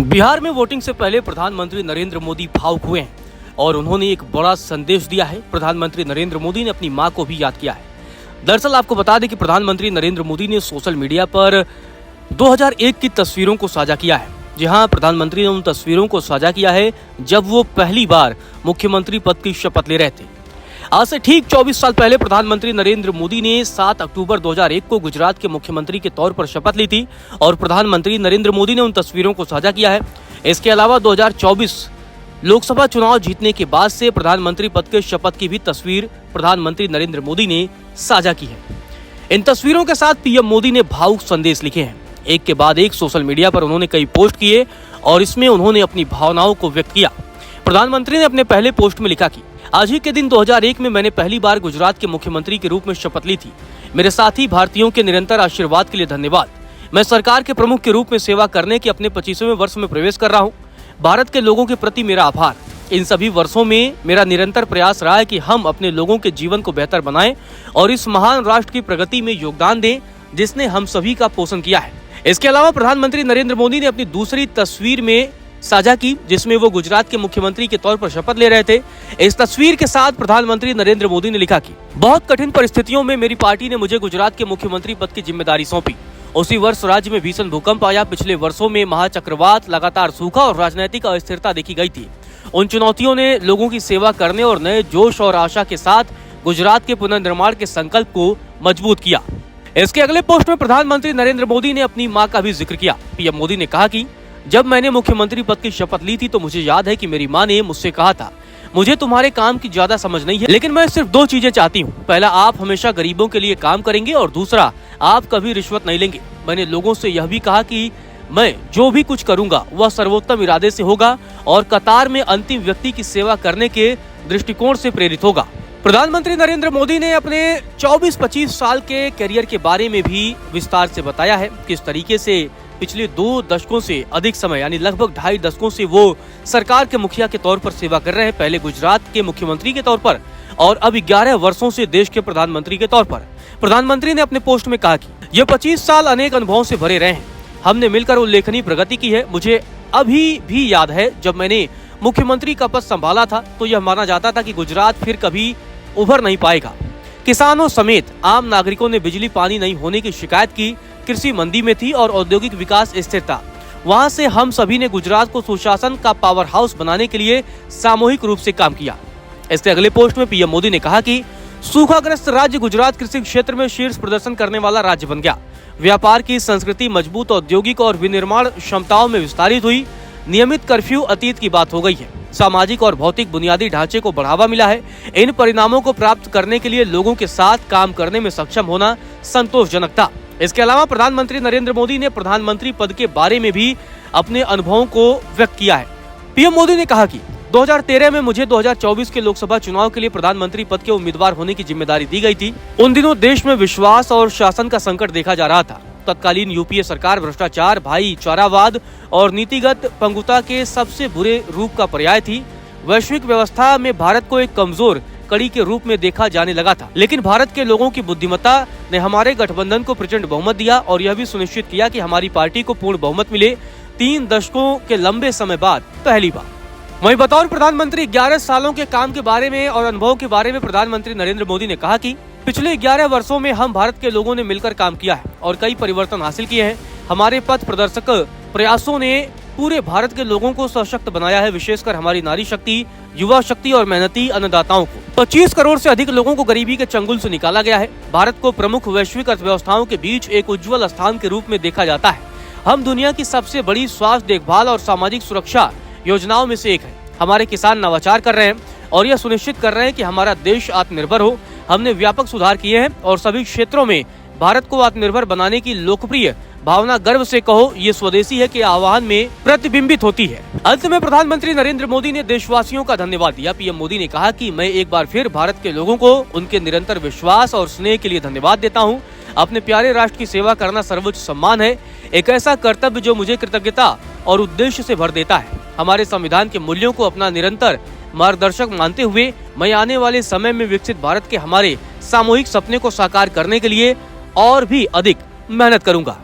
बिहार में वोटिंग से पहले प्रधानमंत्री नरेंद्र मोदी भावुक हुए हैं और उन्होंने एक बड़ा संदेश दिया है। प्रधानमंत्री नरेंद्र मोदी ने अपनी मां को भी याद किया है। दरअसल आपको बता दें कि प्रधानमंत्री नरेंद्र मोदी ने सोशल मीडिया पर 2001 की तस्वीरों को साझा किया है। जी हां, प्रधानमंत्री ने उन तस्वीरों को साझा किया है जब वो पहली बार मुख्यमंत्री पद की शपथ ले रहे थे। आज से ठीक 24 साल पहले प्रधानमंत्री नरेंद्र मोदी ने 7 अक्टूबर 2001 को गुजरात के मुख्यमंत्री के तौर पर शपथ ली थी और प्रधानमंत्री नरेंद्र मोदी ने उन तस्वीरों को साझा किया है। इसके अलावा 2024 लोकसभा चुनाव जीतने के बाद से प्रधानमंत्री पद के शपथ की भी तस्वीर प्रधानमंत्री नरेंद्र मोदी ने साझा की है। इन तस्वीरों के साथ पीएम मोदी ने भावुक संदेश लिखे हैं। एक के बाद एक सोशल मीडिया पर उन्होंने कई पोस्ट किए और इसमें उन्होंने अपनी भावनाओं को व्यक्त किया। प्रधानमंत्री ने अपने पहले पोस्ट में लिखा कि आज ही के दिन 2001 में मैंने पहली बार गुजरात के मुख्यमंत्री के रूप में शपथ ली थी। मेरे साथी भारतीयों के निरंतर आशीर्वाद के लिए धन्यवाद। मैं सरकार के प्रमुख के रूप में सेवा करने के अपने 25वें वर्ष में प्रवेश कर रहा हूँ। भारत के लोगों के प्रति मेरा आभार। इन सभी वर्षों में मेरा निरंतर प्रयास रहा है कि हम अपने लोगों के जीवन को बेहतर बनाएं और इस महान राष्ट्र की प्रगति में योगदान दें जिसने हम सभी का पोषण किया है। इसके अलावा प्रधानमंत्री नरेंद्र मोदी ने अपनी दूसरी तस्वीर में साझा की जिसमें वो गुजरात के मुख्यमंत्री के तौर पर शपथ ले रहे थे। इस तस्वीर के साथ प्रधानमंत्री नरेंद्र मोदी ने लिखा कि बहुत कठिन परिस्थितियों में मेरी पार्टी ने मुझे गुजरात के मुख्यमंत्री पद की जिम्मेदारी सौंपी। उसी वर्ष राज्य में भीषण भूकंप आया। पिछले वर्षों में महाचक्रवात, लगातार सूखा और राजनीतिक अस्थिरता देखी गई थी। उन चुनौतियों ने लोगों की सेवा करने और नए जोश और आशा के साथ गुजरात के पुनर्निर्माण के संकल्प को मजबूत किया। इसके अगले पोस्ट में प्रधानमंत्री नरेंद्र मोदी ने अपनी मां का भी जिक्र किया। पीएम मोदी ने कहा कि जब मैंने मुख्यमंत्री पद की शपथ ली थी तो मुझे याद है कि मेरी मां ने मुझसे कहा था, मुझे तुम्हारे काम की ज्यादा समझ नहीं है, लेकिन मैं सिर्फ 2 चीजें चाहती हूँ। पहला, आप हमेशा गरीबों के लिए काम करेंगे और दूसरा, आप कभी रिश्वत नहीं लेंगे। मैंने लोगों से यह भी कहा कि मैं जो भी कुछ करूंगा वह सर्वोत्तम इरादे से होगा और कतार में अंतिम व्यक्ति की सेवा करने के दृष्टिकोण से प्रेरित होगा। प्रधानमंत्री नरेंद्र मोदी ने अपने 24-25 साल के करियर के बारे में भी विस्तार से बताया है। किस तरीके से पिछले 2 दशकों से अधिक समय यानी लगभग 2.5 दशकों से वो सरकार के मुखिया के तौर पर सेवा कर रहे हैं। पहले गुजरात के मुख्यमंत्री के तौर पर और अब 11 वर्षों से देश के प्रधानमंत्री के तौर पर। प्रधानमंत्री ने अपने पोस्ट में कहा कि ये 25 साल अनेक अनुभवों से भरे रहे हैं। हमने मिलकर उल्लेखनीय प्रगति की है। मुझे अभी भी याद है जब मैंने मुख्यमंत्री का पद संभाला था तो यह माना जाता था कि गुजरात फिर कभी उभर नहीं पाएगा। किसानों समेत आम नागरिकों ने बिजली पानी नहीं होने की शिकायत की। कृषि मंदी में थी और औद्योगिक विकास स्थिर था। वहां से हम सभी ने गुजरात को सुशासन का पावर हाउस बनाने के लिए सामूहिक रूप से काम किया। इसके अगले पोस्ट में पीएम मोदी ने कहा कि सूखाग्रस्त राज्य गुजरात कृषि क्षेत्र में शीर्ष प्रदर्शन करने वाला राज्य बन गया। व्यापार की संस्कृति मजबूत औद्योगिक और विनिर्माण क्षमताओं में विस्तारित हुई। नियमित कर्फ्यू अतीत की बात हो गई है। सामाजिक और भौतिक बुनियादी ढांचे को बढ़ावा मिला है। इन परिणामों को प्राप्त करने के लिए लोगों के साथ काम करने में सक्षम होना संतोषजनक था। इसके अलावा प्रधानमंत्री नरेंद्र मोदी ने प्रधानमंत्री पद के बारे में भी अपने अनुभवों को व्यक्त किया है। पीएम मोदी ने कहा कि 2013 में मुझे 2024 के लोकसभा चुनाव के लिए प्रधानमंत्री पद के उम्मीदवार होने की जिम्मेदारी दी गई थी। उन दिनों देश में विश्वास और शासन का संकट देखा जा रहा था। तत्कालीन यूपीए सरकार भ्रष्टाचार, भाईचारावाद और नीतिगत पंगुता के सबसे बुरे रूप का पर्याय थी। वैश्विक व्यवस्था में भारत को एक कमजोर कड़ी के रूप में देखा जाने लगा था, लेकिन भारत के लोगों की बुद्धिमत्ता ने हमारे गठबंधन को प्रचंड बहुमत दिया और यह भी सुनिश्चित किया कि हमारी पार्टी को पूर्ण बहुमत मिले। 3 दशकों के लंबे समय बाद पहली बार। वहीं बतौर प्रधानमंत्री 11 सालों के काम के बारे में और अनुभव के बारे में प्रधानमंत्री नरेंद्र मोदी ने कहा कि पिछले 11 वर्षों में हम भारत के लोगों ने मिलकर काम किया है और कई परिवर्तन हासिल किए हैं। हमारे पथ प्रदर्शक प्रयासों ने पूरे भारत के लोगों को सशक्त बनाया है, विशेषकर हमारी नारी शक्ति, युवा शक्ति और मेहनती अन्नदाताओं को। 25 करोड़ से अधिक लोगों को गरीबी के चंगुल से निकाला गया है। भारत को प्रमुख वैश्विक अर्थव्यवस्थाओं के बीच एक उज्जवल स्थान के रूप में देखा जाता है। हम दुनिया की सबसे बड़ी स्वास्थ्य देखभाल और सामाजिक सुरक्षा योजनाओं में से एक है। हमारे किसान नवाचार कर रहे हैं और यह सुनिश्चित कर रहे हैं कि हमारा देश आत्मनिर्भर हो। हमने व्यापक सुधार किए हैं और सभी क्षेत्रों में भारत को आत्मनिर्भर बनाने की लोकप्रिय भावना गर्व से कहो ये स्वदेशी है के आह्वान में प्रतिबिंबित होती है। अंत में प्रधानमंत्री नरेंद्र मोदी ने देशवासियों का धन्यवाद दिया। पीएम मोदी ने कहा कि मैं एक बार फिर भारत के लोगों को उनके निरंतर विश्वास और स्नेह के लिए धन्यवाद देता हूँ। अपने प्यारे राष्ट्र की सेवा करना सर्वोच्च सम्मान है, एक ऐसा कर्तव्य जो मुझे कृतज्ञता और उद्देश्य से भर देता है। हमारे संविधान के मूल्यों को अपना निरंतर मार्गदर्शक मानते हुए मैं आने वाले समय में विकसित भारत के हमारे सामूहिक सपने को साकार करने के लिए और भी अधिक मेहनत करूंगा।